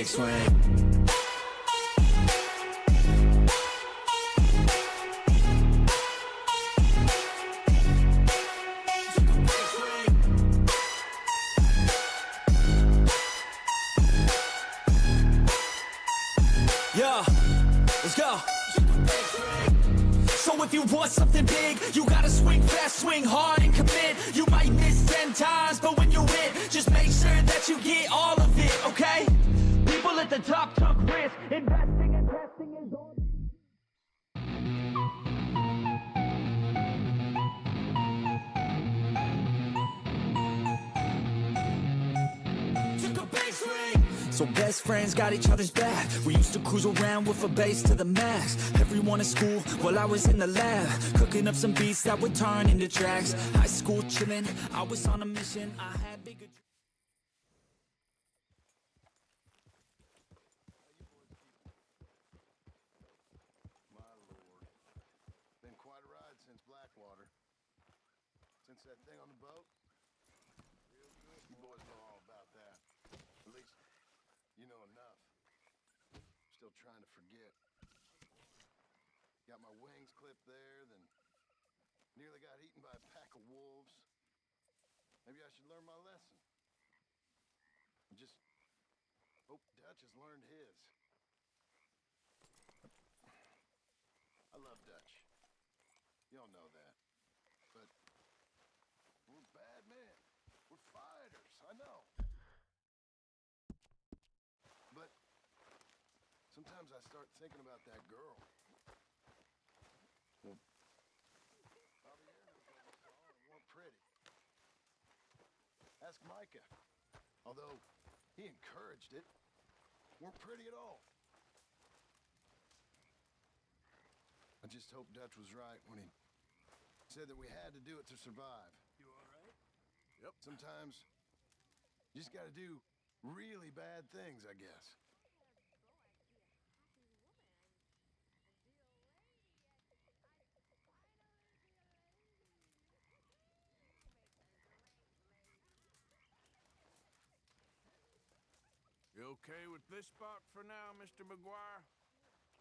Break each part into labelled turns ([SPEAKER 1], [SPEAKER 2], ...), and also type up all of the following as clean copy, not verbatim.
[SPEAKER 1] big swing.
[SPEAKER 2] Yeah, let's go. So if you want something big, you gotta swing fast, swing hard and commit. You might miss 10 times, but when you hit, just make sure that you get all of it, okay? People at the top took risks, investing and testing is on. So best friends got each other's back. We used to cruise around with a bass to the max. Everyone in school while I was in the lab, cooking up some beats that would turn into tracks. High school chillin', I was on a mission. I had bigger
[SPEAKER 3] My lord. Been quite a ride since Blackwater. Since that thing on the boat. Real good. You boys know all about that. At least, you know enough. Still trying to forget. Got my wings clipped there, then nearly got eaten by a pack of wolves. Maybe I should learn my lesson. I just hope Dutch has learned his. I love Dutch. Y'all know that. But we're bad men. We're fighters. I know. But sometimes I start thinking about that girl. Well, Javier knows what we saw and weren't pretty. Ask Micah. Although he encouraged it, weren't pretty at all. I just hope Dutch was right when he said that we had to do it to survive.
[SPEAKER 4] You all right?
[SPEAKER 3] Yep. Sometimes you just gotta do really bad things, I guess.
[SPEAKER 4] You okay with this spot for now, Mr. McGuire?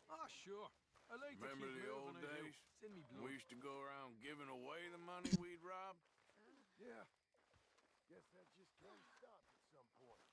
[SPEAKER 5] Ah, sure. I like
[SPEAKER 4] Remember
[SPEAKER 5] to keep
[SPEAKER 4] the
[SPEAKER 5] moving,
[SPEAKER 4] old
[SPEAKER 5] I do.
[SPEAKER 4] days?
[SPEAKER 5] It's in me blood.
[SPEAKER 4] We used to go around giving away the money we'd robbed?
[SPEAKER 3] Yeah. Guess that just can't stop at some point.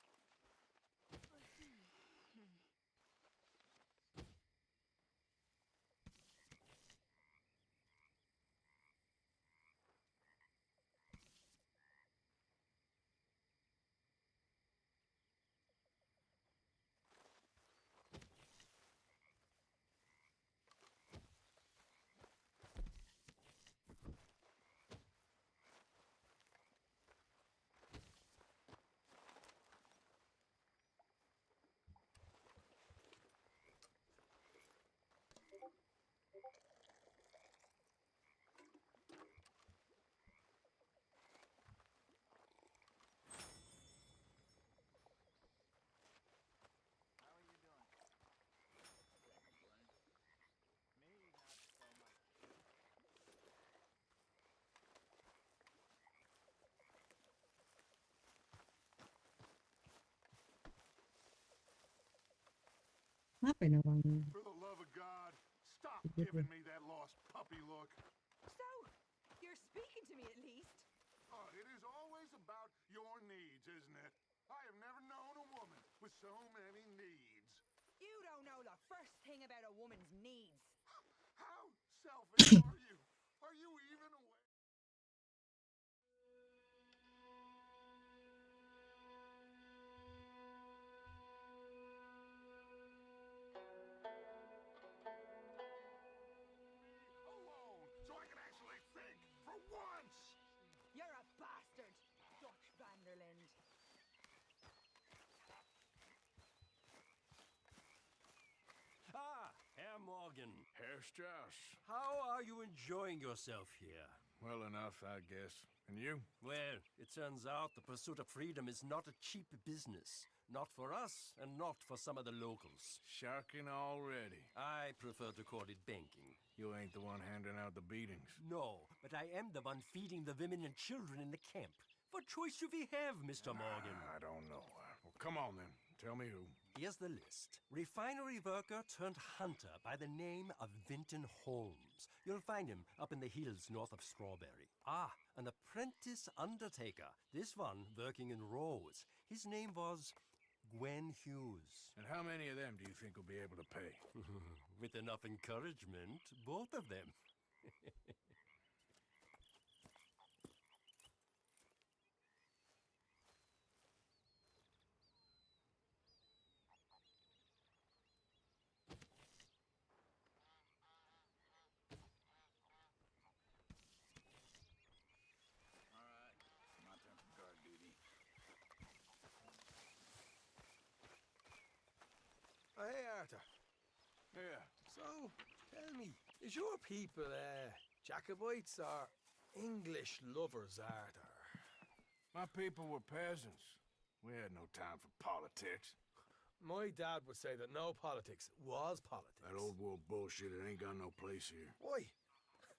[SPEAKER 6] Apa na bang
[SPEAKER 4] For the love of God, stop giving me that lost puppy look.
[SPEAKER 7] So, you're speaking to me at least.
[SPEAKER 4] Oh, it is always about your needs, isn't it? I have never known a woman with so many needs.
[SPEAKER 7] You don't know the first thing about a woman's needs.
[SPEAKER 4] How selfish are you? Are you even aware? Alone, so I can actually think for once.
[SPEAKER 7] You're a bastard, Dutch Vanderland.
[SPEAKER 5] Ah, Herr Morgan.
[SPEAKER 4] Herr Strauss.
[SPEAKER 5] How are you enjoying yourself here?
[SPEAKER 4] Well enough, I guess. And you?
[SPEAKER 5] Well, it turns out the pursuit of freedom is not a cheap business. Not for us, and not for some of the locals.
[SPEAKER 4] Shocking already.
[SPEAKER 5] I prefer to call it banking.
[SPEAKER 4] You ain't the one handing out the beatings.
[SPEAKER 5] No, but I am the one feeding the women and children in the camp. What choice do we have, Mr. Morgan?
[SPEAKER 4] I don't know. Well, come on then.
[SPEAKER 3] Tell me who.
[SPEAKER 5] Here's the list. Refinery worker turned hunter by the name of Vinton Holmes. You'll find him up in the hills north of Strawberry. Ah, an apprentice undertaker. This one working in Rose. His name was Gwen Hughes.
[SPEAKER 3] And how many of them do you think will be able to pay?
[SPEAKER 5] With enough encouragement, both of them.
[SPEAKER 3] My time for guard duty.
[SPEAKER 1] Oh, hey, Arthur.
[SPEAKER 3] Yeah.
[SPEAKER 1] So, tell me, is your people, Jacobites or English lovers, Arthur?
[SPEAKER 3] My people were peasants. We had no time for politics.
[SPEAKER 1] My dad would say that no politics was politics.
[SPEAKER 3] That old world bullshit, it ain't got no place here.
[SPEAKER 1] Why?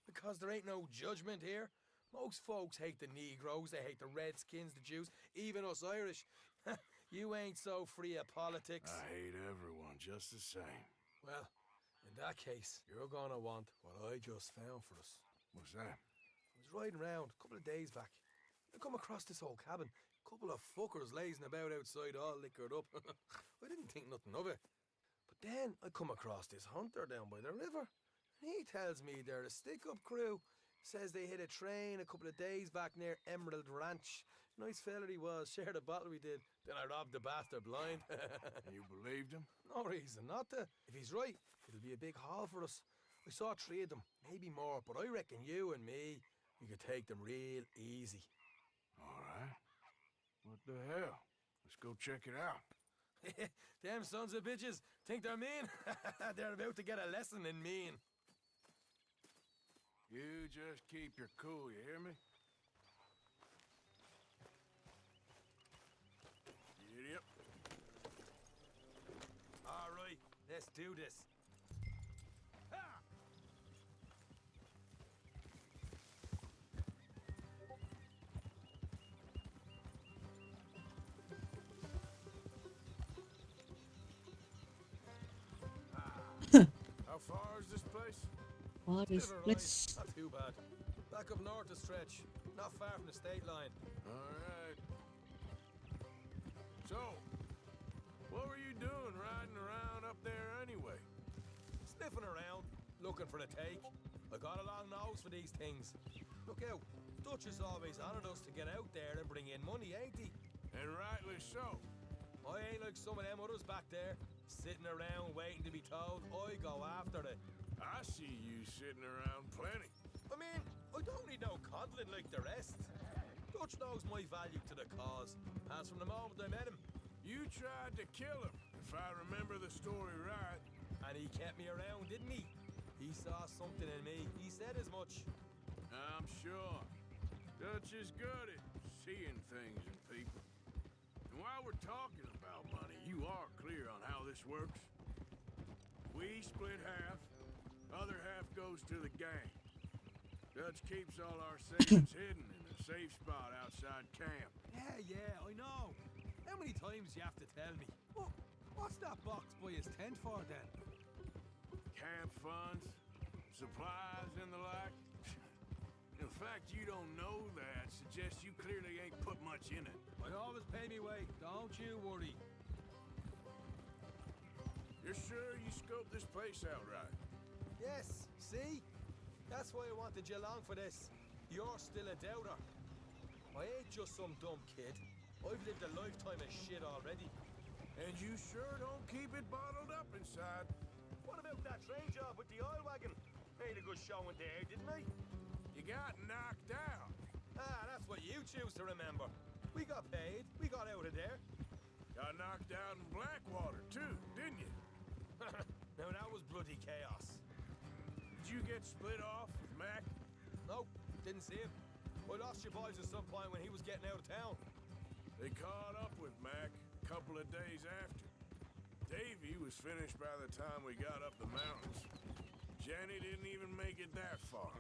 [SPEAKER 1] Because there ain't no judgment here. Most folks hate the Negroes, they hate the Redskins, the Jews, even us Irish. You ain't so free of politics.
[SPEAKER 3] I hate everyone just the same.
[SPEAKER 1] Well, in that case, you're gonna want what I just found for us.
[SPEAKER 3] What's that?
[SPEAKER 1] I was riding around a couple of days back. I come across this old cabin. Couple of fuckers lazing about outside all liquored up. I didn't think nothing of it. But then I come across this hunter down by the river. And he tells me they're a stick-up crew. Says they hit a train a couple of days back near Emerald Ranch. Nice fella he was, shared a bottle we did. Then I robbed the bastard blind.
[SPEAKER 3] You believed him?
[SPEAKER 1] No reason not to. If he's right, it'll be a big haul for us. I saw 3 of them, maybe more, but I reckon you and me, we could take them real easy.
[SPEAKER 3] All right. What the hell? Let's go check it out.
[SPEAKER 1] Them sons of bitches think they're mean. They're about to get a lesson in mean.
[SPEAKER 3] You just keep your cool, you hear me? Idiot.
[SPEAKER 1] All right, let's do this. Ha!
[SPEAKER 3] How far is this place?
[SPEAKER 6] What is
[SPEAKER 1] River
[SPEAKER 6] let's
[SPEAKER 1] Rise, not too bad. Back up north a stretch, not far from the state line.
[SPEAKER 3] All right. So, what were you doing riding around up there anyway?
[SPEAKER 1] Sniffing around, looking for the take. I got a long nose for these things. Look out, Dutch is always honored us to get out there and bring in money, ain't he?
[SPEAKER 3] And rightly so.
[SPEAKER 1] I ain't like some of them others back there, sitting around waiting to be told. I go after it.
[SPEAKER 3] I see you sitting around plenty.
[SPEAKER 1] I mean, I don't need no coddling like the rest. Dutch knows my value to the cause, as from the moment I met him.
[SPEAKER 3] You tried to kill him, if I remember the story right.
[SPEAKER 1] And he kept me around, didn't he? He saw something in me. He said as much.
[SPEAKER 3] I'm sure. Dutch is good at seeing things in people. And while we're talking about money, you are clear on how this works? We split half, other half goes to the gang. Dutch keeps all our savings hidden in a safe spot outside camp.
[SPEAKER 1] Yeah, I know. How many times you have to tell me? What's that box by his tent for then?
[SPEAKER 3] Camp funds, supplies and the like. The fact you don't know that suggests you clearly ain't put much in it.
[SPEAKER 1] I always pay me way, don't you worry.
[SPEAKER 3] You're sure you scoped this place out right?
[SPEAKER 1] Yes, see? That's why I wanted you along for this. You're still a doubter. I ain't just some dumb kid. I've lived a lifetime of shit already.
[SPEAKER 3] And you sure don't keep it bottled up inside.
[SPEAKER 1] What about that train job with the oil wagon? Made a good showing there, didn't I?
[SPEAKER 3] You got knocked out.
[SPEAKER 1] Ah, that's what you choose to remember. We got paid. We got out of there.
[SPEAKER 3] Got knocked out in Blackwater, too, didn't you?
[SPEAKER 1] Now that was bloody chaos.
[SPEAKER 3] Did you get split off with Mac?
[SPEAKER 1] Nope, didn't see him. I lost your boys at some point when he was getting out of town.
[SPEAKER 3] They caught up with Mac a couple of days after. Davy was finished by the time we got up the mountains. Jenny didn't even make it that far.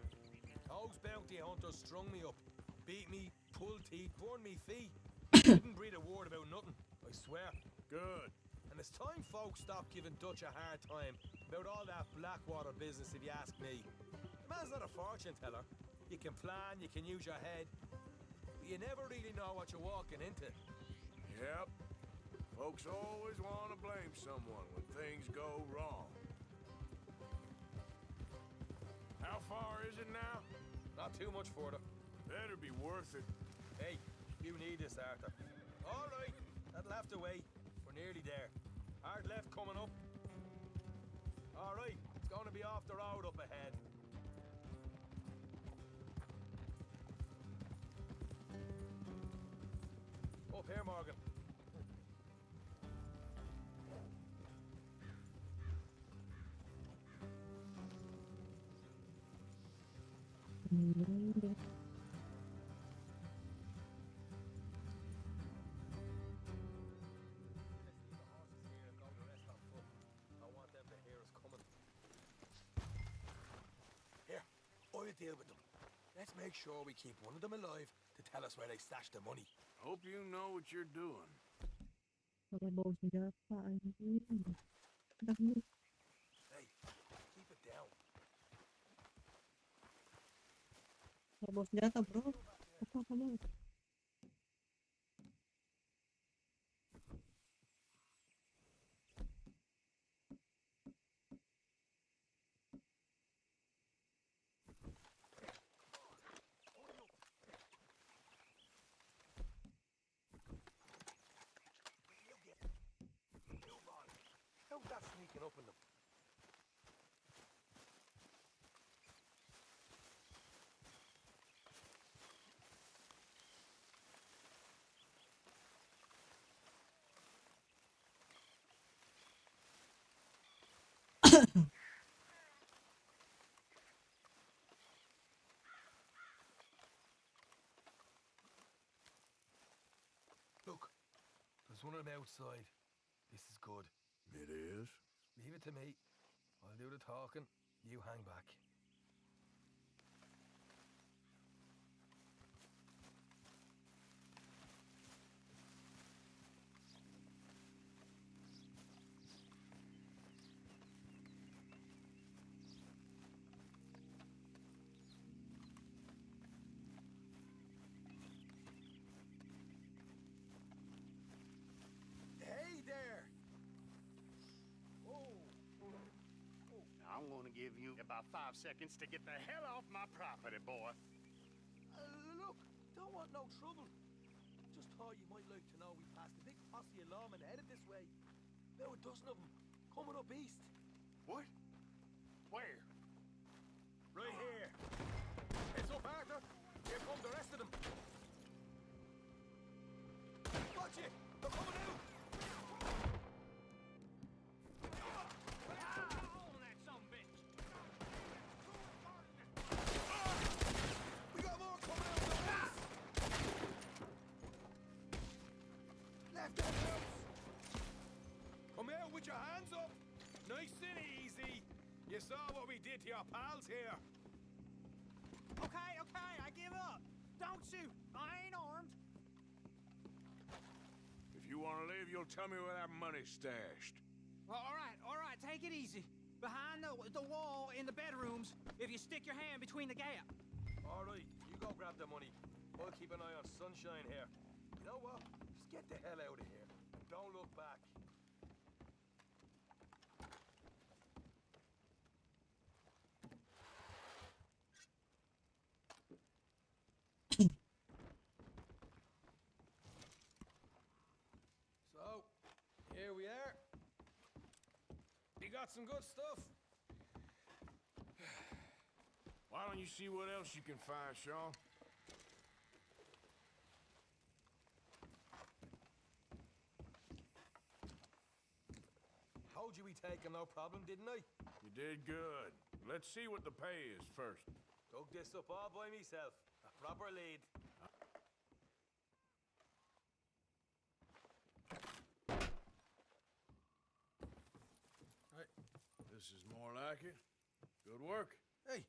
[SPEAKER 1] Those bounty hunters strung me up, beat me, pulled teeth, burned me feet. Didn't breathe a word about nothing, I swear.
[SPEAKER 3] Good.
[SPEAKER 1] And it's time folks stop giving Dutch a hard time about all that Blackwater business, if you ask me. The man's not a fortune teller. You can plan, you can use your head, but you never really know what you're walking into.
[SPEAKER 3] Yep. Folks always want to blame someone when things go wrong. How far is it now?
[SPEAKER 1] Not too much further.
[SPEAKER 3] Better be worth it.
[SPEAKER 1] Hey, you need this, Arthur. All right, that'll have to wait. We're nearly there. Hard left coming up. All right, it's going to be off the road up ahead. Up here, Morgan. Here, I'll deal with them. Let's make sure we keep one of them alive to tell us where they stashed the money.
[SPEAKER 3] Hope you know what you're doing.
[SPEAKER 6] Pakai bawa senjata anjing. Dah ni.
[SPEAKER 1] Hey, keep it down.
[SPEAKER 6] Pakai bawa senjata bro. Apa kamu?
[SPEAKER 1] How's that sneaking up in them? Look, there's one of them outside. This is good.
[SPEAKER 3] It is?
[SPEAKER 1] Leave it to me. I'll do the talking. You hang back. Hey there!
[SPEAKER 8] I'm gonna give you about 5 seconds to get the hell off my property, boy.
[SPEAKER 1] Look, don't want no trouble. Just thought you might like to know we passed a big posse of lawmen headed this way. About a dozen of them, coming up east.
[SPEAKER 8] What? Where?
[SPEAKER 1] Right here. Heads up, Arthur. Here come the rest of them. Watch it! They're coming out! We got more coming out of the west! Left and house! Come out with your hands up! Nice and easy. You saw what we did to your pals here.
[SPEAKER 9] Okay, I give up. Don't shoot. I ain't armed.
[SPEAKER 3] If you want to leave, you'll tell me where that money's stashed.
[SPEAKER 9] All right, take it easy. Behind the wall in the bedrooms, if you stick your hand between the gap.
[SPEAKER 1] All right, you go grab the money. I'll keep an eye on Sunshine here. You know what? Just get the hell out of here. And don't look back. So, here we are. You got some good stuff.
[SPEAKER 3] Why don't you see what else you can find, Sean?
[SPEAKER 1] Told you we take him, no problem, didn't I?
[SPEAKER 3] You did good. Let's see what the pay is first.
[SPEAKER 1] Dug this up all by myself. A proper lead.
[SPEAKER 3] Right. This is more like it. Good work.
[SPEAKER 1] Hey,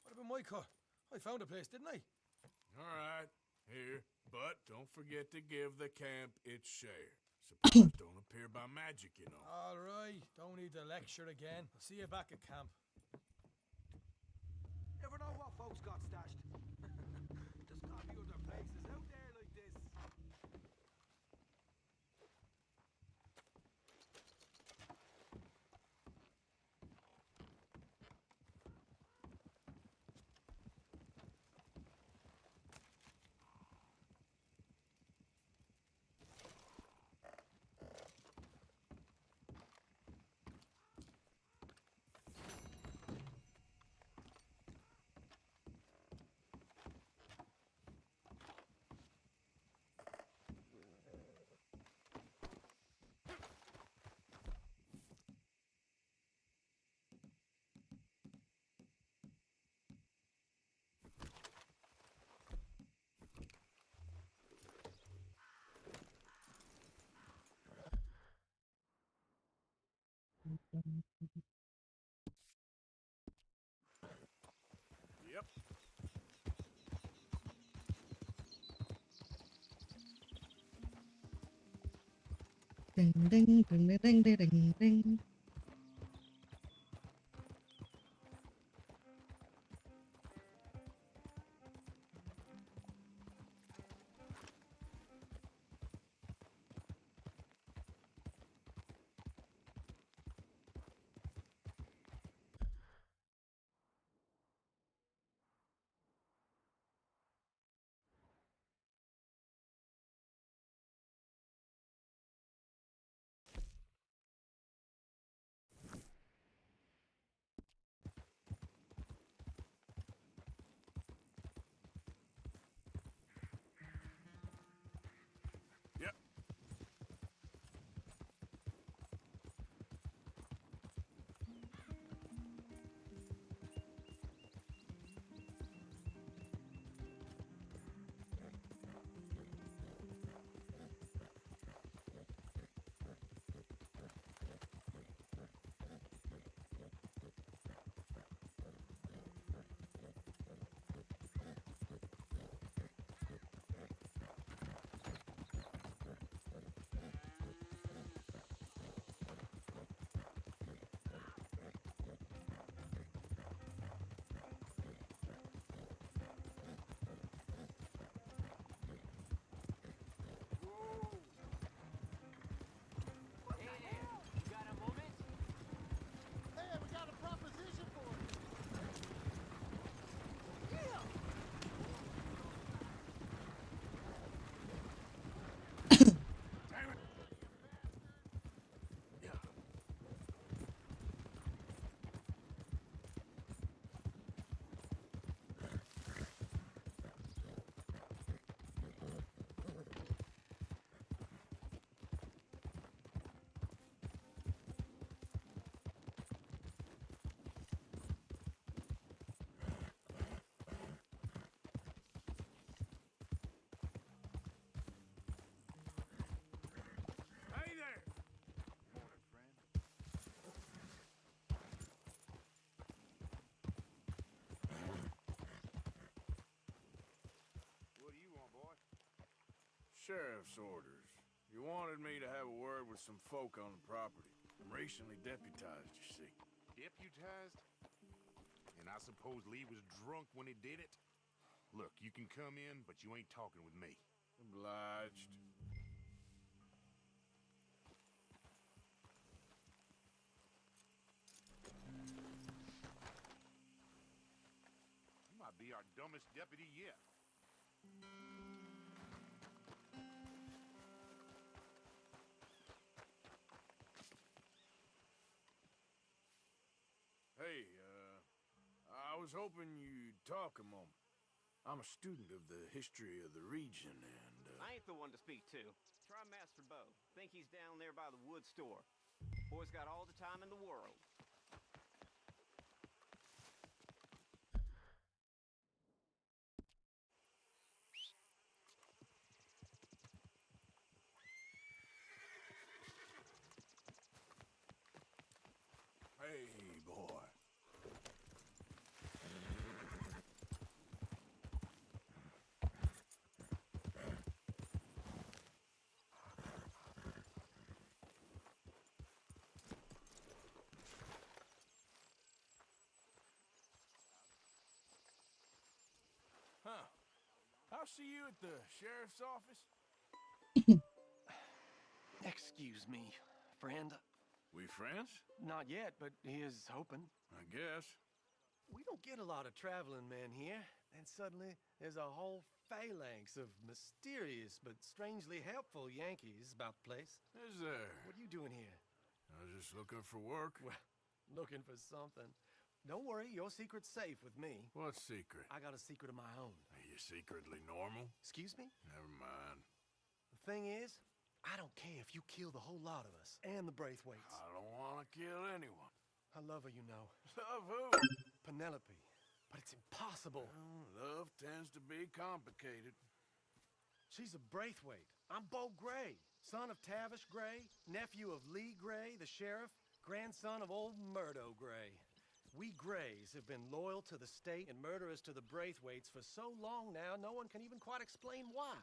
[SPEAKER 1] what about my cut? I found a place, didn't I?
[SPEAKER 3] All right. Here. But don't forget to give the camp its share.
[SPEAKER 4] Supplies don't appear by magic, you know.
[SPEAKER 1] All right, don't need to lecture again. I'll see you back at camp.
[SPEAKER 9] Never know what folks got stashed. Just gotta be other places out there like this.
[SPEAKER 4] Yep.
[SPEAKER 6] Ding ding ding ding ding ding ding.
[SPEAKER 4] Yep.
[SPEAKER 3] Hey, we got a proposition for you.
[SPEAKER 4] Hey there!
[SPEAKER 3] Morning, friend.
[SPEAKER 8] What do you want, boy?
[SPEAKER 4] Sheriff's orders. You wanted me to have a word with some folk on the property. I'm recently deputized, you see.
[SPEAKER 8] Deputized? And I suppose Lee was drunk when he did it? Look, you can come in, but you ain't talking with me.
[SPEAKER 4] Obliged.
[SPEAKER 8] You might be our dumbest deputy yet.
[SPEAKER 4] Hey, I was hoping you'd talk a moment. I'm a student of the history of the region, and,
[SPEAKER 10] I ain't the one to speak to. Try Master Bo. Think he's down there by the wood store. Boy's got all the time in the world.
[SPEAKER 4] Hey, boy. I see you at the sheriff's office?
[SPEAKER 11] Excuse me, friend.
[SPEAKER 4] We friends?
[SPEAKER 11] Not yet, but he is hoping.
[SPEAKER 4] I guess.
[SPEAKER 5] We don't get a lot of traveling men here, and suddenly there's a whole phalanx of mysterious but strangely helpful Yankees about the place.
[SPEAKER 4] Is there?
[SPEAKER 5] What are you doing here?
[SPEAKER 4] I was just looking for work.
[SPEAKER 5] Well, looking for something. Don't worry, your secret's safe with me.
[SPEAKER 4] What secret?
[SPEAKER 5] I got a secret of my own.
[SPEAKER 4] Are you secretly normal?
[SPEAKER 5] Excuse me?
[SPEAKER 4] Never mind.
[SPEAKER 5] The thing is, I don't care if you kill the whole lot of us and the Braithwaites.
[SPEAKER 4] I don't want to kill anyone.
[SPEAKER 5] I love her, you know.
[SPEAKER 4] Love who?
[SPEAKER 5] Penelope. But it's impossible.
[SPEAKER 4] Well, love tends to be complicated.
[SPEAKER 5] She's a Braithwaite. I'm Bo Gray, son of Tavish Gray, nephew of Lee Gray, the sheriff, grandson of old Murdo Gray. We Grays have been loyal to the state and murderous to the Braithwaites for so long now, no one can even quite explain why.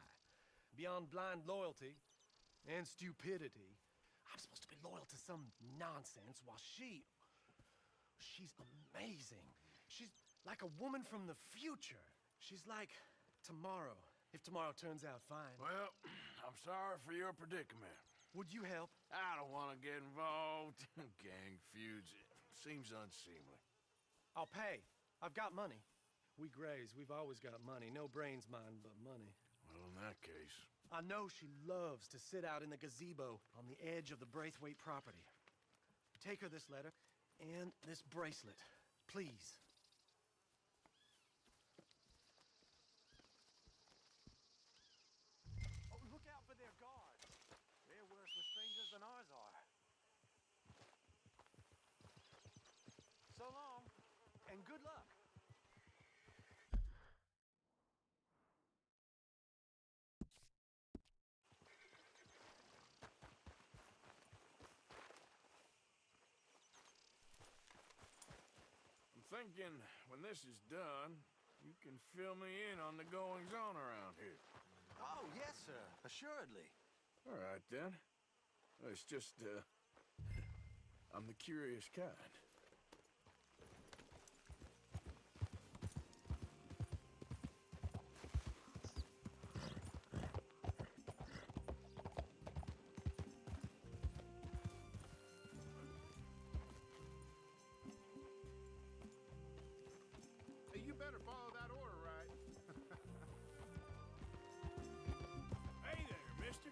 [SPEAKER 5] Beyond blind loyalty and stupidity, I'm supposed to be loyal to some nonsense while she's amazing. She's like a woman from the future. She's like tomorrow, if tomorrow turns out fine.
[SPEAKER 4] Well, I'm sorry for your predicament.
[SPEAKER 5] Would you help?
[SPEAKER 4] I don't want to get involved. Gang feuds seems unseemly.
[SPEAKER 5] I'll pay. I've got money. We Grays, we've always got money. No brains, mind, but money.
[SPEAKER 4] Well, in that case...
[SPEAKER 5] I know she loves to sit out in the gazebo on the edge of the Braithwaite property. Take her this letter and this bracelet, please.
[SPEAKER 11] Oh, look out for their guards. They're worse with strangers than ours are. So long, and good luck.
[SPEAKER 4] Thinking when this is done, you can fill me in on the goings-on around here.
[SPEAKER 11] Oh, yes, sir. Assuredly.
[SPEAKER 4] All right, then. It's just, I'm the curious kind.
[SPEAKER 8] You better follow that order right.
[SPEAKER 4] Hey there, mister.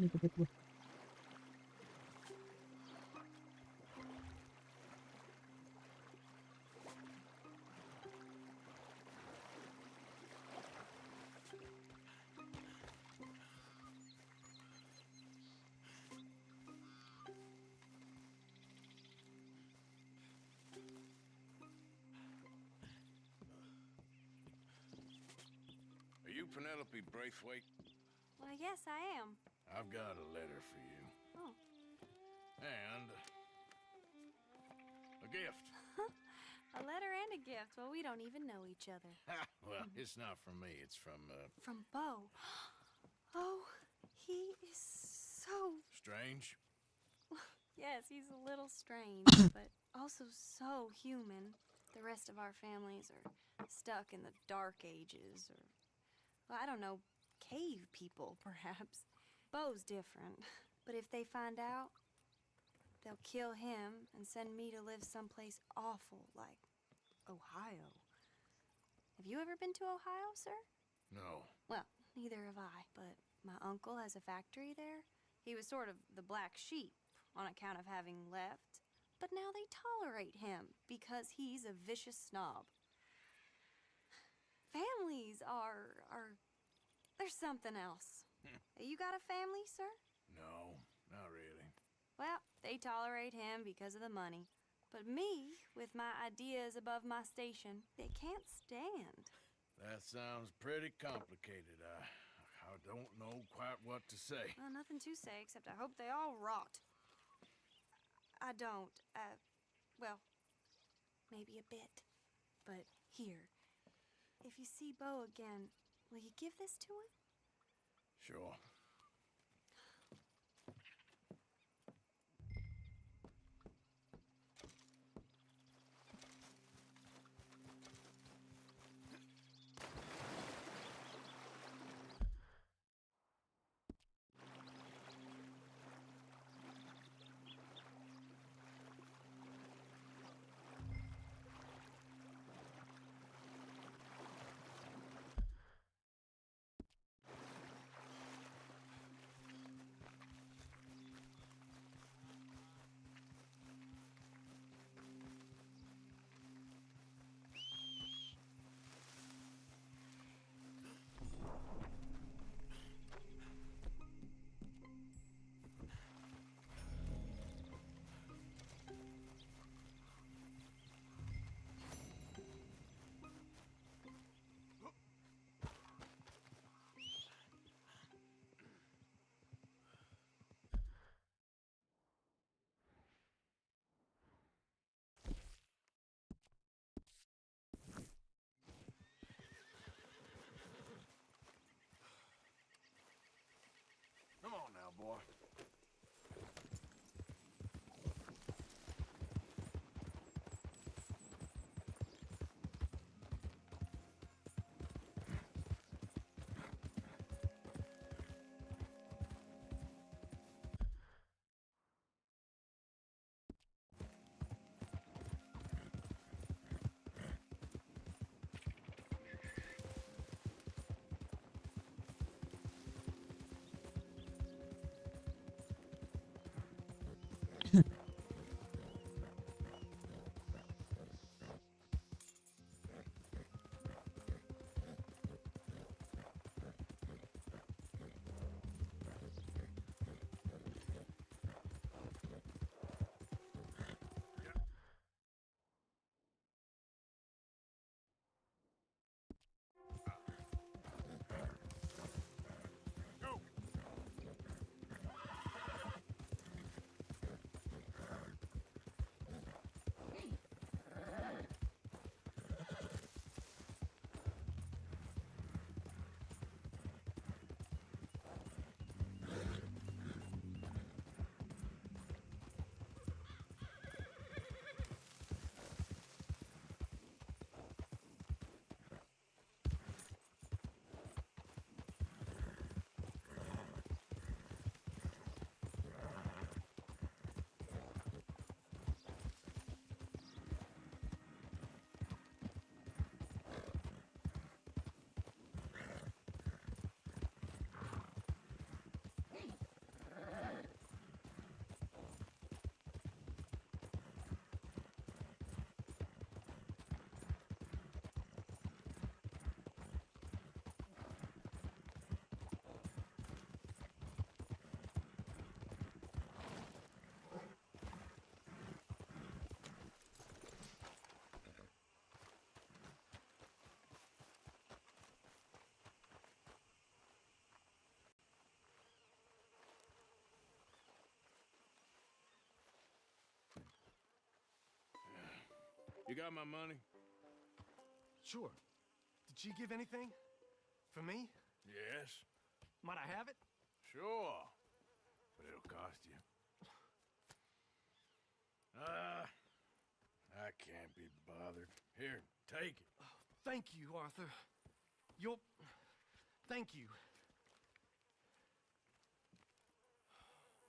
[SPEAKER 6] Ini kebet gua.
[SPEAKER 4] Are you Penelope Braithwaite?
[SPEAKER 12] Well, yes, I am.
[SPEAKER 4] I've got a letter for you.
[SPEAKER 12] Oh.
[SPEAKER 4] And a gift.
[SPEAKER 12] A letter and a gift. Well, we don't even know each other.
[SPEAKER 4] Well, it's not from me. It's from,
[SPEAKER 12] From Bo. Oh, he is so...
[SPEAKER 4] Strange.
[SPEAKER 12] Yes, he's a little strange, but also so human. The rest of our families are stuck in the dark ages, or... Well, I don't know, cave people, perhaps. Bo's different. But if they find out, they'll kill him and send me to live someplace awful, like Ohio. Have you ever been to Ohio, sir?
[SPEAKER 4] No.
[SPEAKER 12] Well, neither have I, but my uncle has a factory there. He was sort of the black sheep on account of having left. But now they tolerate him because he's a vicious snob. Families there's something else. You got a family, sir?
[SPEAKER 4] No, not really.
[SPEAKER 12] Well, they tolerate him because of the money. But me, with my ideas above my station, they can't stand.
[SPEAKER 4] That sounds pretty complicated. I don't know quite what to say.
[SPEAKER 12] Well, nothing to say, except I hope they all rot. I don't, well, maybe a bit. But here, if you see Bo again, will you give this to him?
[SPEAKER 4] Sure. You got my money?
[SPEAKER 11] Sure. Did she give anything? For me?
[SPEAKER 4] Yes.
[SPEAKER 11] Might I have it?
[SPEAKER 4] Sure. But it'll cost you. I can't be bothered. Here, take it.
[SPEAKER 11] Oh, thank you, Arthur. Thank you.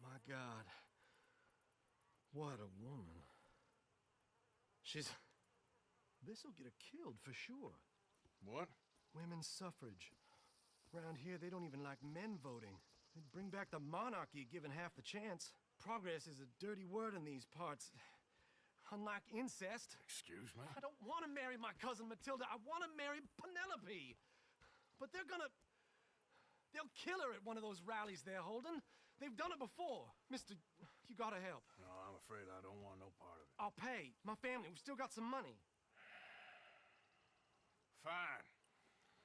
[SPEAKER 11] My God. What a woman. This'll get her killed for sure.
[SPEAKER 4] What?
[SPEAKER 11] Women's suffrage. Around here, they don't even like men voting. They'd bring back the monarchy given half the chance. Progress is a dirty word in these parts. Unlike incest.
[SPEAKER 4] Excuse me?
[SPEAKER 11] I don't want to marry my cousin Matilda. I want to marry Penelope. But they'll kill her at one of those rallies they're holding. They've done it before. Mister, you gotta help.
[SPEAKER 4] No, I'm afraid I don't want no part of it.
[SPEAKER 11] I'll pay. My family, we've still got some money.
[SPEAKER 4] Fine.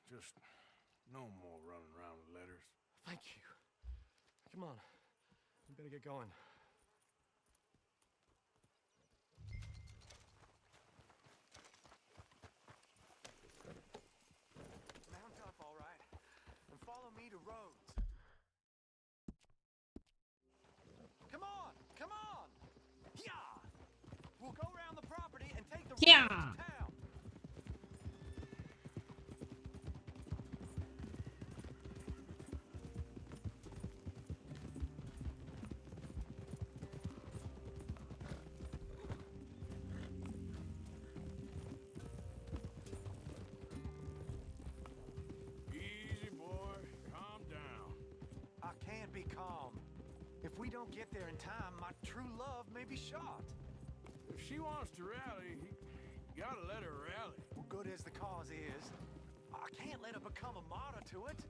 [SPEAKER 4] Just no more running around with letters.
[SPEAKER 11] Thank you. Come on. We better get going. Mount up, all right, and follow me to Rhodes. Come on! Come on! Yeah! We'll go around the property and take the road to town.
[SPEAKER 4] Easy, boy. Calm down.
[SPEAKER 11] I can't be calm. If we don't get there in time, my true love may be shot.
[SPEAKER 4] If she wants to rally, you gotta let her rally.
[SPEAKER 11] Well, good as the cause is, I can't let her become a martyr to it.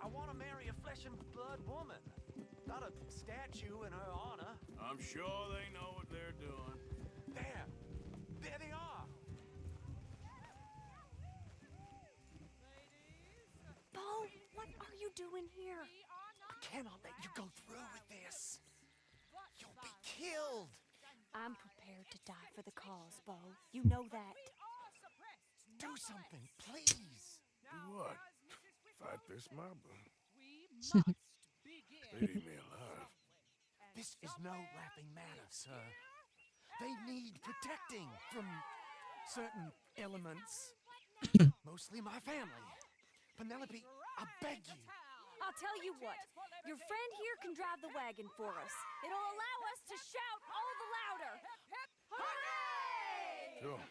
[SPEAKER 11] I want to marry a flesh and blood woman, not a statue in her honor.
[SPEAKER 4] I'm sure they know what they're doing.
[SPEAKER 11] There they are.
[SPEAKER 12] Bo, what are you doing here?
[SPEAKER 11] I cannot let you go through with this. You'll be killed.
[SPEAKER 12] I'm prepared to die for the cause, Bo. You know that.
[SPEAKER 11] Do something, please.
[SPEAKER 4] Do what? Fight this mob? They need me alive.
[SPEAKER 11] This is no laughing matter, sir. They need protecting from certain elements. Mostly my family. Penelope, I beg you.
[SPEAKER 12] I'll tell you what. Your friend here can drive the wagon for us. It'll allow us to shout all the louder. Hooray!
[SPEAKER 4] Sure.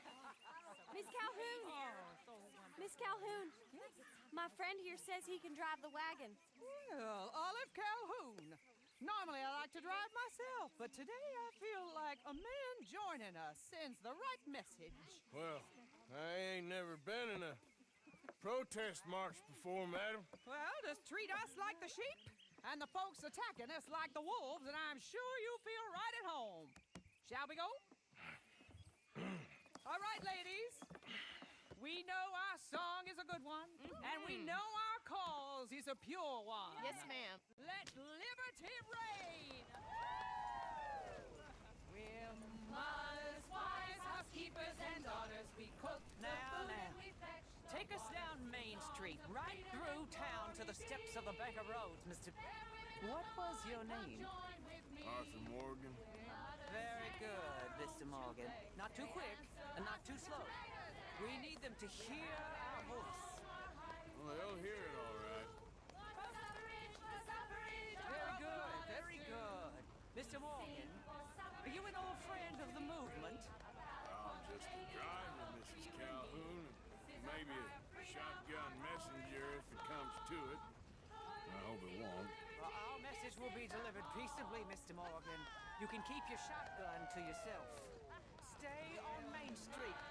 [SPEAKER 12] Miss Calhoun. Miss Calhoun. My friend here says he can drive the wagon.
[SPEAKER 7] Well, Olive Calhoun. Normally I like to drive myself, but today I feel like a man joining us sends the right message.
[SPEAKER 4] Well, I ain't never been in a protest march before, madam.
[SPEAKER 7] Well, just treat us like the sheep, and the folks attacking us like the wolves, and I'm sure you feel right at home. Shall we go? All right, ladies. We know our song is a good one, and we know our cause is a pure one.
[SPEAKER 13] Yes, ma'am.
[SPEAKER 7] Let liberty reign. We're mothers, wives, housekeepers, and daughters. We cook the food and we fetch the
[SPEAKER 9] Take us down Main Street, right through town to the steps of the Baker Roads, Mr. What was your name?
[SPEAKER 4] Arthur Morgan.
[SPEAKER 9] Very good, Mr. Morgan. Not too quick and not too slow. We need them to hear our voice.
[SPEAKER 4] Well, they'll hear it all right.
[SPEAKER 9] Very good, very good. Mr. Morgan, are you an old friend of the movement?
[SPEAKER 4] I'm just a driver, Mrs. Calhoun. Maybe a shotgun messenger if it comes to it. I hope it won't.
[SPEAKER 9] Well, our message will be delivered peaceably, Mr. Morgan. You can keep your shotgun to yourself. Stay on Main Street.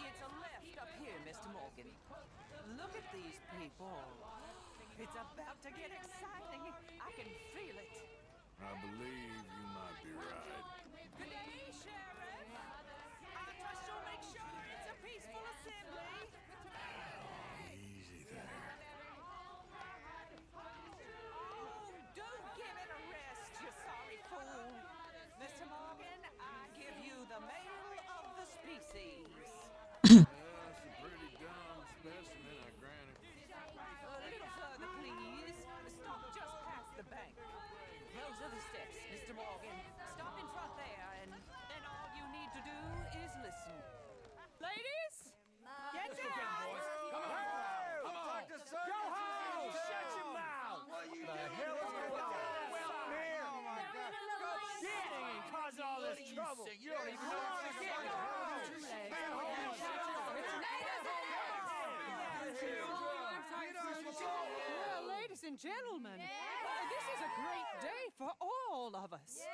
[SPEAKER 9] It's a left up here, Mr. Morgan. Look at these people. It's about to get exciting. I can feel it.
[SPEAKER 4] I believe you might be right.
[SPEAKER 9] Good evening, Sheriff. I trust you'll make sure it's a peaceful assembly.
[SPEAKER 4] Easy there.
[SPEAKER 9] Oh, do give it a rest, you sorry fool. Mr. Morgan, I give you the male of the species. Morgan. Stop in front there, and then all you need to do is listen.
[SPEAKER 7] Ladies, get down!
[SPEAKER 11] Come on! Come on! Go home! Shut your mouth!
[SPEAKER 3] What you
[SPEAKER 11] The
[SPEAKER 3] doing?
[SPEAKER 11] hell is going on? Well, here!
[SPEAKER 3] Oh my God!
[SPEAKER 11] Go get and cause all this trouble!
[SPEAKER 3] You don't even know what you're
[SPEAKER 11] Get home!
[SPEAKER 7] Well, ladies and gentlemen, this is a great day for all of us.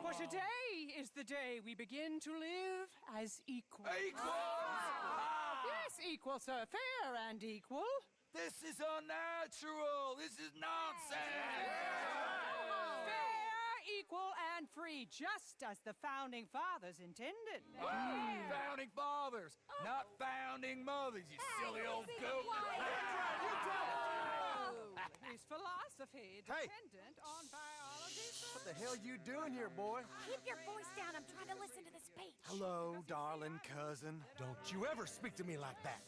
[SPEAKER 7] For today is the day we begin to live as equals. Yes, equal, sir. Fair and equal.
[SPEAKER 1] This is unnatural. This is nonsense.
[SPEAKER 7] Fair, equal, and free, just as the founding fathers intended.
[SPEAKER 1] Founding fathers, not founding mothers, you silly old goat.
[SPEAKER 7] His philosophy dependent on biology.
[SPEAKER 11] What the hell you doing here, boy?
[SPEAKER 13] Keep your voice down. I'm trying to listen to the speech.
[SPEAKER 11] Hello, darling cousin. Don't you ever speak to me like that.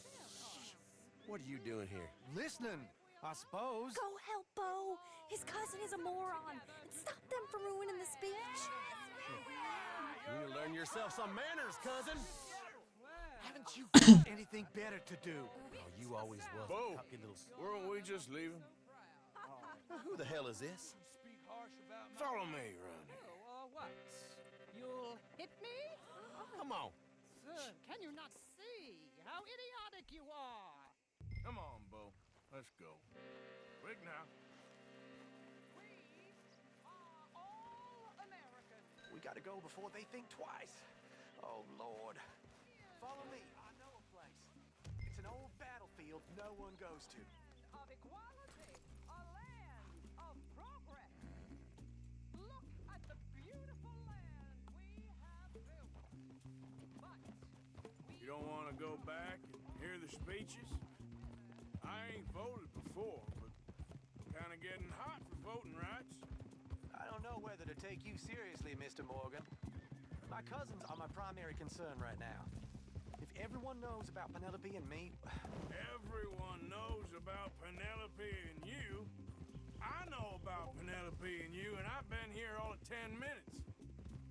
[SPEAKER 1] What are you doing here?
[SPEAKER 11] Listening, I suppose.
[SPEAKER 13] Go help Bo. His cousin is a moron. And stop them from ruining the speech.
[SPEAKER 11] You need to learn yourself some manners, cousin. Haven't you got anything better to do? Oh, you always was
[SPEAKER 4] Bo,
[SPEAKER 11] a cocky little...
[SPEAKER 4] weren't we just leaving?
[SPEAKER 11] Who the hell is this?
[SPEAKER 4] Follow me around here.
[SPEAKER 7] What? You'll hit me?
[SPEAKER 11] Come on.
[SPEAKER 7] Sir, can you not see how idiotic you are?
[SPEAKER 4] Come on, Bo. Let's go. Quick now.
[SPEAKER 7] We are all American.
[SPEAKER 11] We gotta go before they think twice. Oh, Lord. Follow me. I know a place. It's an old battlefield no one goes to.
[SPEAKER 7] Of equality, a land of progress. Look at the beautiful land we have built. But
[SPEAKER 4] You don't want to go back and hear the speeches? I ain't voted before, but kind of getting hot for voting rights.
[SPEAKER 11] I don't know whether to take you seriously, Mr. Morgan. My cousins are my primary concern right now. If everyone knows about Penelope and me...
[SPEAKER 4] Everyone knows about Penelope and you. I know about Penelope and you, and I've been here all of 10 minutes.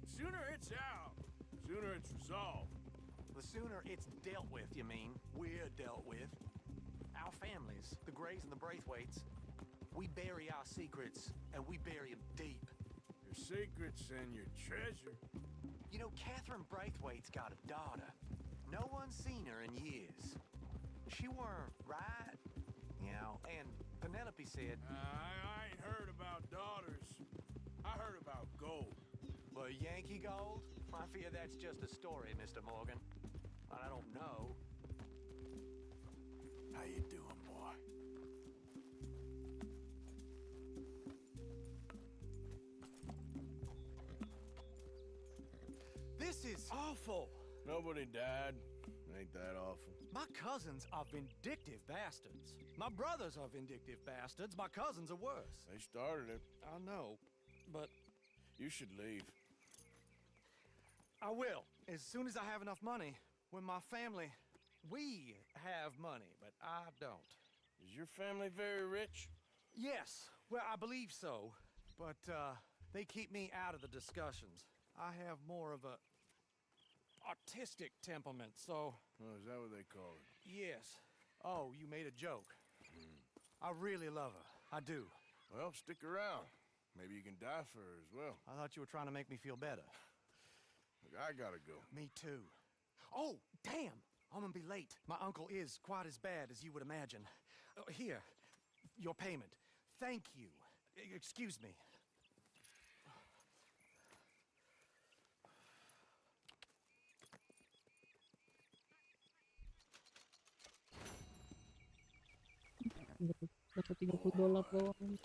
[SPEAKER 4] Sooner it's out, sooner it's resolved.
[SPEAKER 11] The sooner it's dealt with, you mean, we're dealt with. Our families, the Grays and the Braithwaites, we bury our secrets, and we bury them deep.
[SPEAKER 4] Your secrets and your treasure.
[SPEAKER 11] You know, Catherine Braithwaite's got a daughter. No one's seen her in years. She weren't right, you know, and Penelope said...
[SPEAKER 4] I ain't heard about daughters. I heard about gold.
[SPEAKER 11] Well, Yankee gold? I fear that's just a story, Mr. Morgan. I don't know.
[SPEAKER 4] How you doing, boy?
[SPEAKER 11] This is awful.
[SPEAKER 4] Nobody died. Ain't that awful?
[SPEAKER 11] My cousins are vindictive bastards. My brothers are vindictive bastards. My cousins are worse.
[SPEAKER 4] They started it.
[SPEAKER 11] I know, but
[SPEAKER 4] You should leave.
[SPEAKER 11] I will. As soon as I have enough money. When my family... We have money, but I don't.
[SPEAKER 4] Is your family very rich?
[SPEAKER 11] Yes, well, I believe so. But, they keep me out of the discussions. I have more of a... artistic temperament, so...
[SPEAKER 4] Oh, is that what they call it?
[SPEAKER 11] Yes. Oh, you made a joke. I really love her. I do.
[SPEAKER 4] Well, stick around. Maybe you can die for her as well.
[SPEAKER 11] I thought you were trying to make me feel better.
[SPEAKER 4] Look, I gotta go.
[SPEAKER 11] Me too. Oh, damn! I'm gonna be late. My uncle is quite as bad as you would imagine. Here, your payment. Thank you. Excuse me.
[SPEAKER 6] Dapat $30 doang.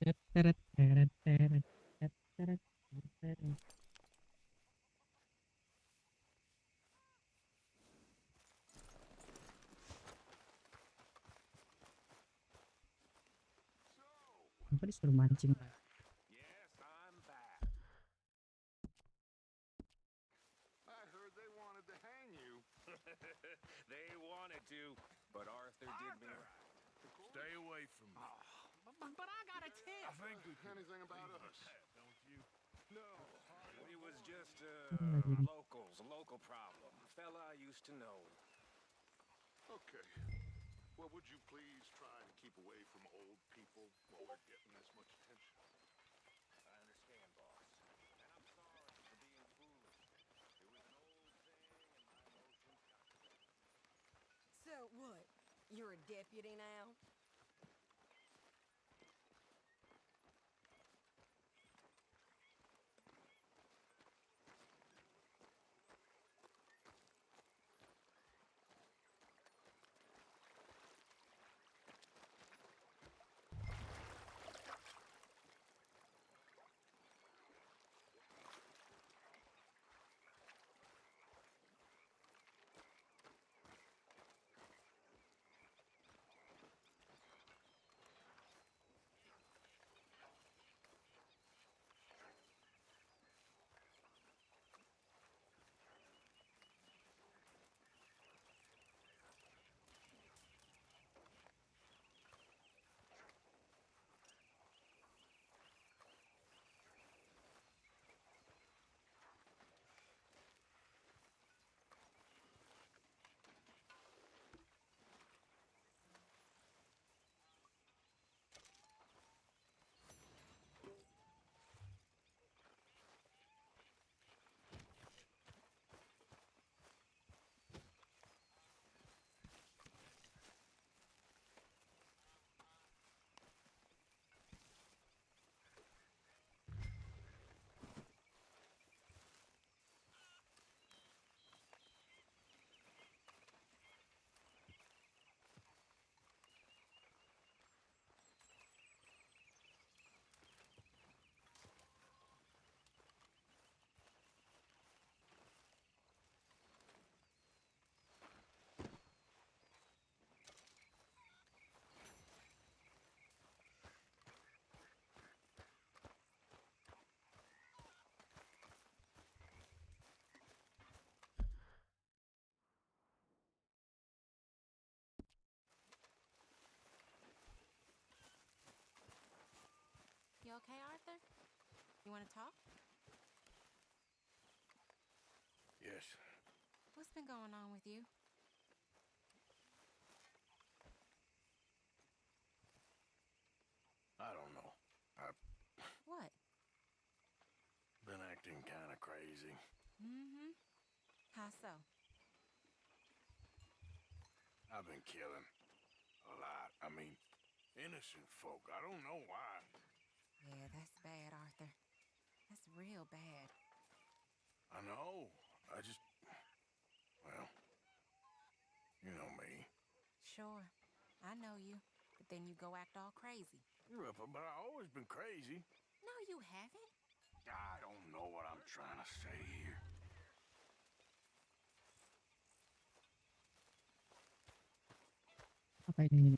[SPEAKER 6] Apa disuruh mancing?
[SPEAKER 8] Yes, I'm back.
[SPEAKER 3] I heard they wanted to hang you.
[SPEAKER 8] They wanted to, but Arthur did me right.
[SPEAKER 4] Stay away from me.
[SPEAKER 11] But I got a tip.
[SPEAKER 4] I think we can.
[SPEAKER 3] Anything about us?
[SPEAKER 4] Don't you?
[SPEAKER 8] No, we was just locals, a local problem. Fella I used to know.
[SPEAKER 3] Okay. Well, would you please try to keep away from old people while we're getting this much attention?
[SPEAKER 8] I understand, boss. And I'm sorry for being foolish. It was an old thing, and my emotions got to me.
[SPEAKER 13] So what? You're a deputy now?
[SPEAKER 14] You okay, Arthur? You want to talk?
[SPEAKER 4] Yes.
[SPEAKER 14] What's been going on with you?
[SPEAKER 4] I don't know. I've
[SPEAKER 14] What?
[SPEAKER 4] been acting kind of crazy.
[SPEAKER 14] Mm-hmm. How so?
[SPEAKER 4] I've been killing a lot. I mean, innocent folk. I don't know why.
[SPEAKER 14] Yeah, that's bad, Arthur. That's real bad.
[SPEAKER 4] I know. Well, you know me.
[SPEAKER 14] Sure. I know you. But then you go act all crazy.
[SPEAKER 4] Yeah, but I've always been crazy.
[SPEAKER 14] No, you haven't.
[SPEAKER 4] I don't know what I'm trying to say here.
[SPEAKER 6] Apa ini?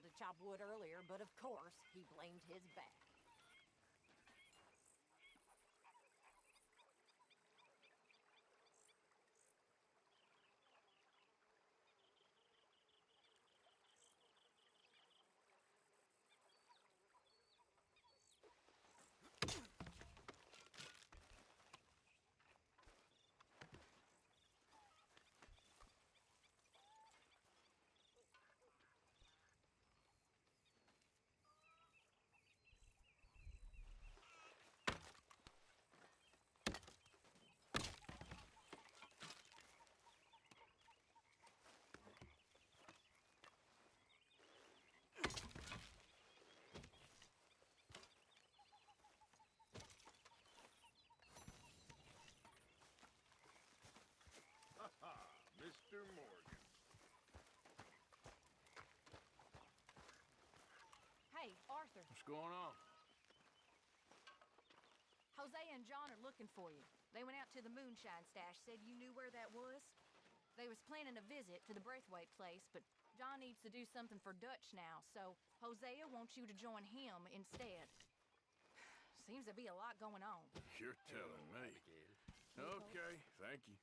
[SPEAKER 14] Bill to chop wood earlier, but of course, he blamed his back.
[SPEAKER 8] Mr. Morgan.
[SPEAKER 14] Hey, Arthur.
[SPEAKER 4] What's going on?
[SPEAKER 14] Jose and John are looking for you. They went out to the moonshine stash, said you knew where that was. They was planning a visit to the Braithwaite place, but John needs to do something for Dutch now, so Hosea wants you to join him instead. Seems to be a lot going on.
[SPEAKER 4] You're telling me. Okay, thank you.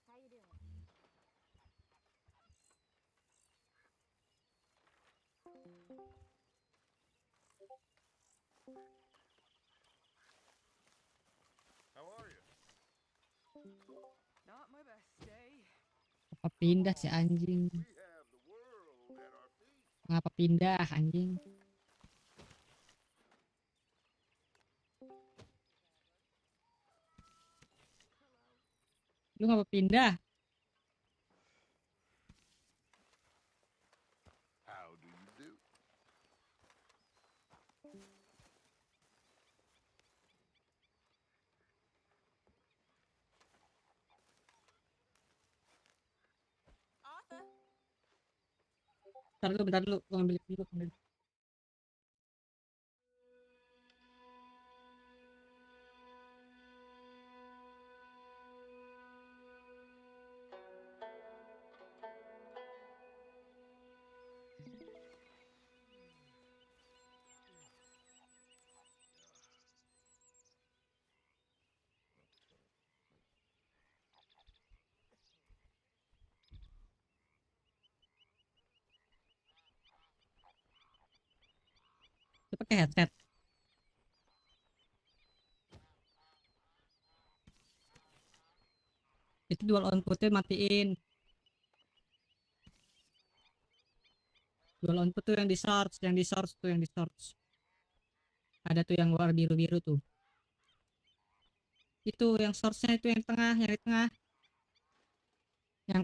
[SPEAKER 14] How you doing?
[SPEAKER 4] How are you?
[SPEAKER 9] Not my best day.
[SPEAKER 6] Apa pindah si anjing? Ngapa pindah anjing? Lu ngapa pindah?
[SPEAKER 3] How do you do?
[SPEAKER 14] Arthur?
[SPEAKER 6] Bentar dulu, gua ambil dulu. Lu pakai headset. Itu dual outputnya matiin. Dual output tuh yang di source ada tuh yang luar biru tuh. Itu yang source-nya itu yang di tengah. Yang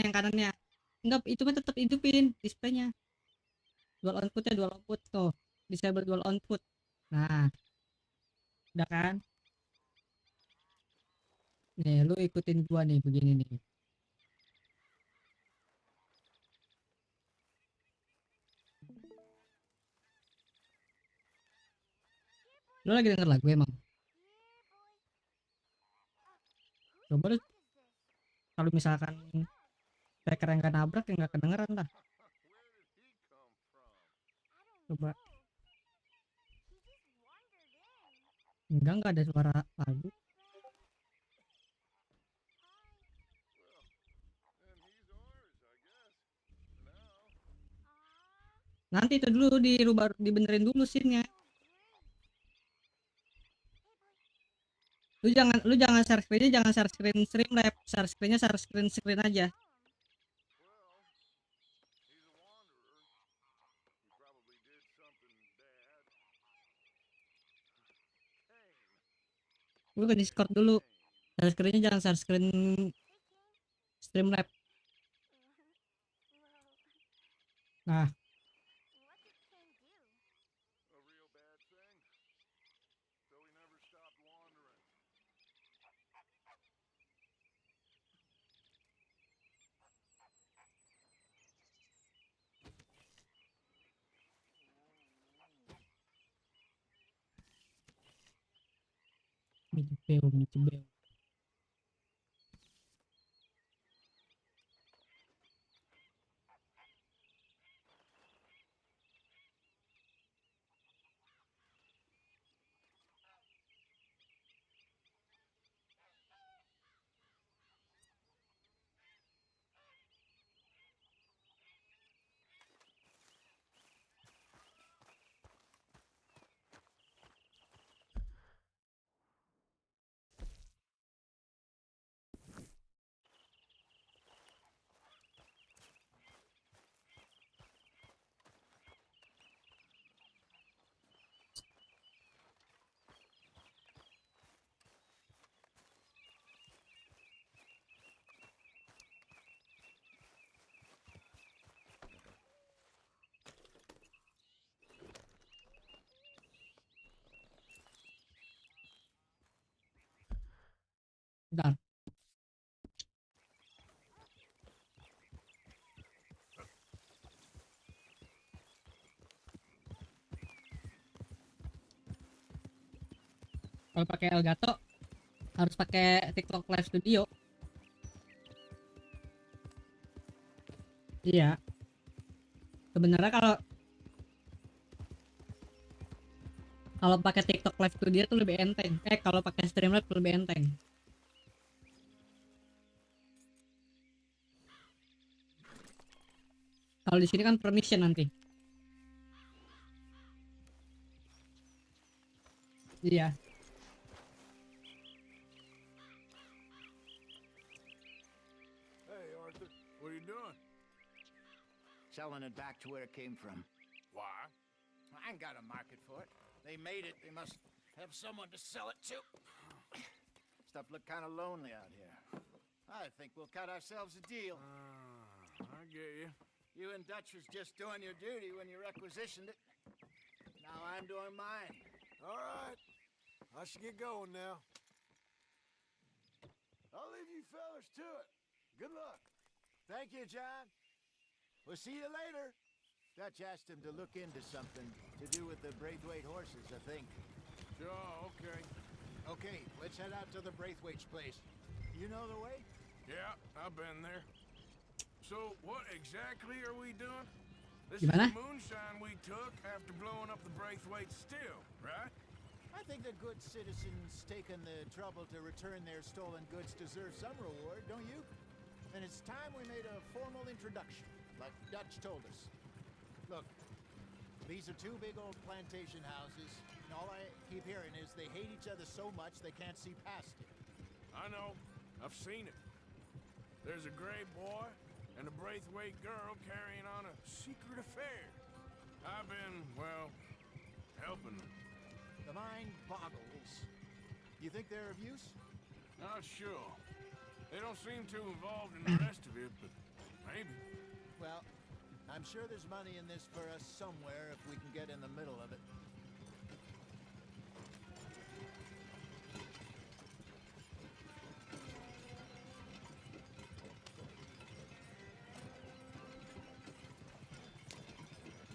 [SPEAKER 6] kanannya. Enggak, itu mah tetap hidupin displaynya. Dual output tuh. Disable dual output. Nah. Udah kan? Nih, lu ikutin gua nih begini nih. Lu lagi denger lagu emang? Coba lu, kalau misalkan speaker yang gak nabrak ya gak kedengeran lah. Coba. Enggak ada suara lagu. Nanti itu dulu dibenerin dulu scene-nya. Lu jangan share screen-nya, jangan share screen Streamlabs, share screen-nya share screen aja. Lu ke Discord dulu. Share screen-nya jangan share screen Streamlabs. Nah. Micibeu. Bentar. Kalau pakai Elgato harus pakai TikTok Live Studio. Iya. Sebenarnya kalau pakai TikTok Live Studio tuh lebih enteng. Kalau pakai Streamlabs lebih enteng. Kalau di sini kan permission nanti. Iya.
[SPEAKER 4] Hey, Arthur, what are you doing?
[SPEAKER 11] Selling it back to where it came from.
[SPEAKER 4] Why?
[SPEAKER 11] I ain't got a market for it. They made it. They must have someone to sell it to. Stuff look kind of lonely out here. I think we'll cut ourselves a deal.
[SPEAKER 4] I get you.
[SPEAKER 11] You and Dutch was just doing your duty when you requisitioned it. Now I'm doing mine.
[SPEAKER 4] All right. I should get going now.
[SPEAKER 3] I'll leave you fellas to it. Good luck.
[SPEAKER 11] Thank you, John. We'll see you later. Dutch asked him to look into something to do with the Braithwaite horses, I think.
[SPEAKER 4] Sure, okay.
[SPEAKER 11] Okay, let's head out to the Braithwaite's place. You know the way?
[SPEAKER 4] Yeah, I've been there. So, what exactly are we doing? This
[SPEAKER 6] Gimana?
[SPEAKER 4] is the moonshine we took after blowing up the Braithwaite still, right?
[SPEAKER 11] I think the good citizens taking the trouble to return their stolen goods deserve some reward, don't you? And it's time we made a formal introduction, like Dutch told us. Look, these are two big old plantation houses, and all I keep hearing is they hate each other so much they can't see past it.
[SPEAKER 4] I know. I've seen it. There's a gray boy and a Braithwaite girl carrying on a secret affair. I've been, well, helping them.
[SPEAKER 11] The mind boggles. You think they're of use?
[SPEAKER 4] Not sure. They don't seem too involved in the rest of it, but maybe.
[SPEAKER 11] Well, I'm sure there's money in this for us somewhere if we can get in the middle of it.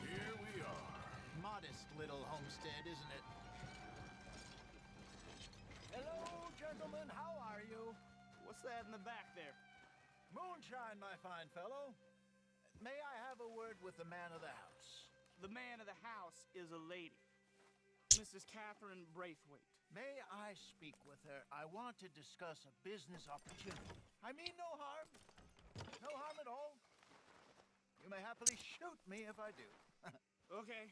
[SPEAKER 4] Here we are.
[SPEAKER 11] Modest little homestead, isn't it? Hello, gentlemen. How are you?
[SPEAKER 10] What's that in the back there?
[SPEAKER 11] Moonshine, my fine fellow. May I have a word with the man of the house?
[SPEAKER 10] The man of the house is a lady. Mrs. Catherine Braithwaite.
[SPEAKER 11] May I speak with her? I want to discuss a business opportunity. I mean no harm. No harm at all. You may happily shoot me if I do.
[SPEAKER 10] Okay.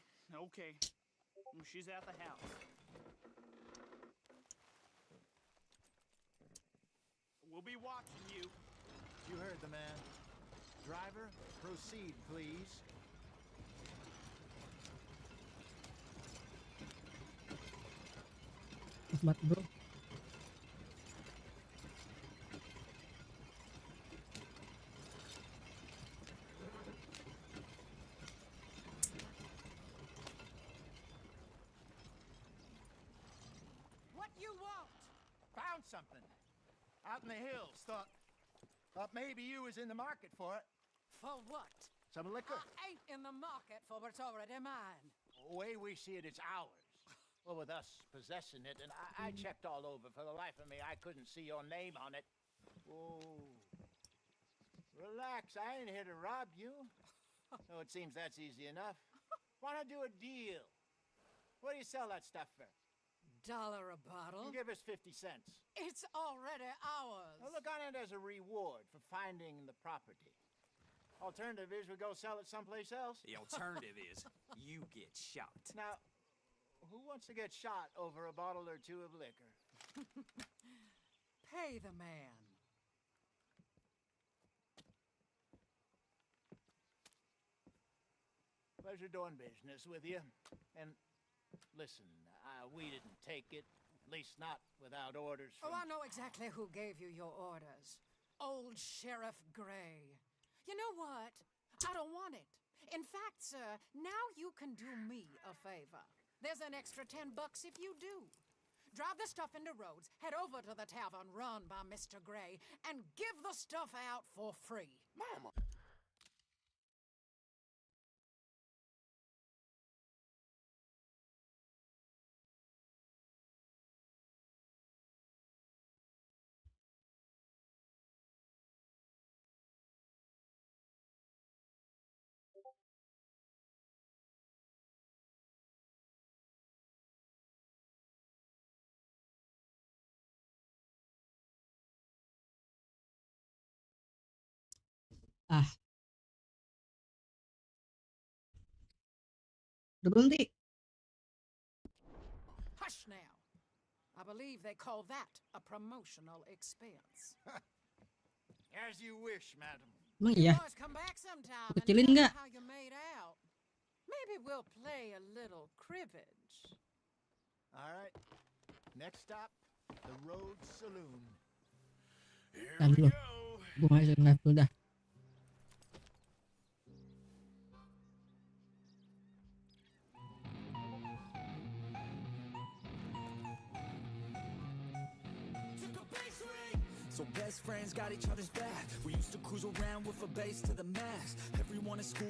[SPEAKER 10] She's at the house. We'll be watching you.
[SPEAKER 11] You heard the man. Driver, proceed, please.
[SPEAKER 6] Smart bro.
[SPEAKER 9] What you want?
[SPEAKER 11] Found something. Out in the hills. Thought maybe you was in the market for it.
[SPEAKER 9] For what?
[SPEAKER 11] Some liquor.
[SPEAKER 9] I ain't in the market for what's already mine.
[SPEAKER 11] The way we see it, it's ours. Well, with us possessing it, and I checked all over. For the life of me, I couldn't see your name on it. Whoa. Relax, I ain't here to rob you. No, it seems that's easy enough. Why not do a deal? What do you sell that stuff for?
[SPEAKER 9] $1 a bottle?
[SPEAKER 11] You give us 50 cents.
[SPEAKER 9] It's already ours.
[SPEAKER 11] Now look on it as a reward for finding the property. Alternative is we go sell it someplace else.
[SPEAKER 15] The alternative is you get shot.
[SPEAKER 11] Now, who wants to get shot over a bottle or two of liquor?
[SPEAKER 9] Pay the man.
[SPEAKER 11] Pleasure doing business with you. And listen, we didn't take it. At least not without orders from...
[SPEAKER 9] Oh, I know exactly who gave you your orders. Old Sheriff Gray. You know what? I don't want it. In fact, sir, now you can do me a favor. There's an extra $10 if you do.
[SPEAKER 7] drive the stuff into Rhodes, head over to the tavern run by Mr. Gray, and give the stuff out for free.
[SPEAKER 3] Mama.
[SPEAKER 6] Ah, udah berhenti.
[SPEAKER 7] Hush now. I believe they call that a promotional expense.
[SPEAKER 11] As you wish, madam.
[SPEAKER 6] Emang
[SPEAKER 7] You
[SPEAKER 6] iya?
[SPEAKER 7] boys come back sometime
[SPEAKER 6] Aku
[SPEAKER 7] and
[SPEAKER 6] kecilin
[SPEAKER 7] tell me
[SPEAKER 6] nggak?
[SPEAKER 7] how you made out. Maybe we'll play a little cribbage.
[SPEAKER 11] All right. Next stop, the Rhodes Saloon.
[SPEAKER 6] Tahan dulu. Gue masukin live dulu dah.
[SPEAKER 2] So best friends got each other's back. We used to cruise around with a bass to the max. Everyone in school